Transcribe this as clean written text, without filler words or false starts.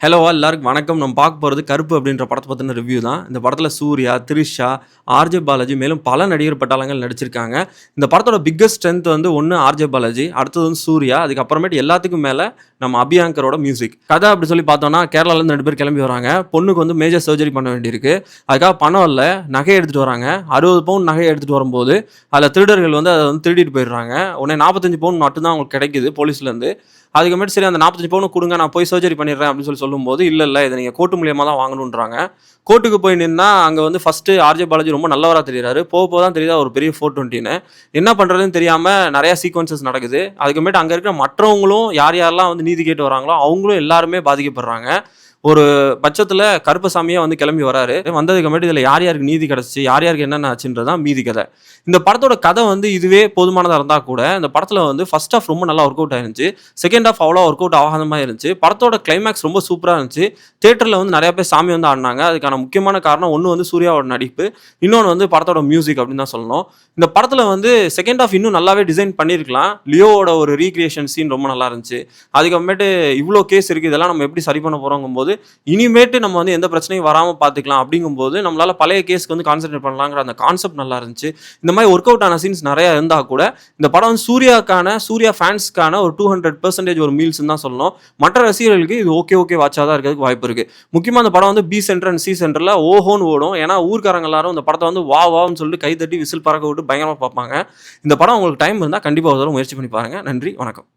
Hello எல்லாருக்கும் வணக்கம். நம்ம பார்க்க போகிறது கருப்பு அப்படின்ற படத்தை பற்றின ரிவ்யூ தான். இந்த படத்தில் சூர்யா, த்ரிஷா, ஆர்ஜே பாலாஜி மேலும் பல நடிகர் பட்டாளங்கள் நடிச்சிருக்காங்க. இந்த படத்தோட பிக்கஸ்ட் ஸ்ட்ரென்த் வந்து ஒன்று ஆர்ஜே பாலாஜி, அடுத்தது வந்து சூர்யா, அதுக்கப்புறமேட்டு எல்லாத்துக்கும் மேலே நம்ம அபியாங்கரோட மியூசிக். கதை அப்படி சொல்லி பார்த்தோம்னா கேரளாலேருந்து 2 பேர் கிளம்பி வராங்க. பொண்ணுக்கு வந்து மேஜர் சர்ஜரி பண்ண வேண்டியிருக்கு. அதுக்காக பணம் இல்லை, நகையை எடுத்துகிட்டு வராங்க. 60 பவுன் நகையை எடுத்துகிட்டு வரும்போது அதில் திருடர்கள் வந்து அதை வந்து திருடிட்டு போயிடுறாங்க. உடனே 45 பவுன் மட்டும்தான் அவங்களுக்கு கிடைக்குது போலீஸ்லேருந்து. அதுக்கப்புறமேட்டு சரி அந்த 45 பவுன் கொடுங்க, நான் போய் சர்ஜரி பண்ணிடுறேன் அப்படின்னு சொல்லும்போது இல்லை இதை நீங்கள் கோர்ட்டு மூலியமாக தான் வாங்கணுன்றாங்க. கோர்ட்டுக்கு போய் நின்னா அங்கே வந்து ஃபஸ்ட்டு ஆர்ஜே பாலாஜி ரொம்ப நல்லவராக தெரியுறாரு. போக தான் தெரியுது ஒரு பெரிய 420ன்னு. என்ன பண்ணுறதுன்னு தெரியாமல் நிறையா சீக்வன்சஸ் நடக்குது. அதுக்கப்புறமேட்டு அங்கே இருக்கிற மற்றவங்களும் யாரெல்லாம் வந்து நீதி கேட்டு வராங்களோ அவங்களும் எல்லாருமே பாதிக்கப்படுறாங்க. ஒரு பட்சத்தில் கருப்பசாமியே வந்து கிளம்பி வராரு. வந்ததுக்கப்புறமேட்டு இதில் யார் யாருக்கு நீதி கிடச்சிச்சு, யார் யாருக்கு என்னென்ன ஆச்சுன்றதான் மீதி கதை. இந்த படத்தோட கதை வந்து இதுவே போதுமானதாக இருந்தால் கூட இந்த படத்தில் வந்து ஃபர்ஸ்ட் ஹாஃப் ரொம்ப நல்லா ஒர்க் அவுட் ஆயிருந்துச்சு. செகண்ட் ஹாஃப் அவ்வளோ ஒர்க் அவுட் ஆகாத மாதிரி இருந்துச்சு. படத்தோட கிளைமேக்ஸ் ரொம்ப சூப்பராக இருந்துச்சு. தியேட்டரில் வந்து நிறைய பேர் சாமி வந்து ஆடினாங்க. அதுக்கான முக்கியமான காரணம் ஒன்று வந்து சூர்யாவோட நடிப்பு, இன்னொன்று வந்து படத்தோட மியூசிக் அப்படின்னு தான் சொல்லணும். இந்த படத்தில் வந்து செகண்ட் ஹாஃப் இன்னும் நல்லாவே டிசைன் பண்ணியிருக்கலாம். லியோவோட ஒரு ரீக்ரியேஷன் சீன் ரொம்ப நல்லா இருந்துச்சு. அதுக்கப்புறமேட்டு இவ்வளோ கேஸ் இருக்குது, இதெல்லாம் நம்ம எப்படி சரி பண்ண போகிறோங்கும்போது இனிமேட்டு நம்ம வந்து எந்த பிரச்சனையும் வராமல் பார்த்துக்கலாம் அப்படிங்கும்போது நம்மளால பழைய கேஸ்க்கு வந்து கான்சென்ட்ரேட் பண்ணலாங்கிற அந்த கான்செப்ட் நல்லா இருந்துச்சு. இந்த மாதிரி ஒர்க் அவுட் ஆன சீன்ஸ் நிறைய இருந்தால் கூட இந்த படம் வந்து சூர்யா ஃபேன்ஸ்க்கான ஒரு 200% ஒரு மீல்ஸ் தான் சொல்லணும். மற்ற ரசிகர்களுக்கு இது ஓகே வாட்சாக தான் இருக்கிறதுக்கு வாய்ப்பு இருக்கு. முக்கியமாக அந்த படம் வந்து பி சென்டர் அண்ட் சி சென்டரில் ஓஹோன்னு ஓடும். ஏன்னா ஊர்க்காரங்க எல்லாரும் இந்த படத்தை வந்து வான்னு சொல்லிட்டு கைத்தட்டி விசில் பறக்க விட்டு பயங்கரமாக பார்ப்பாங்க. இந்த படம் உங்களுக்கு டைம் இருந்தால் கண்டிப்பாக ஒரு தடவை முயற்சி பண்ணி பாருங்க. நன்றி, வணக்கம்.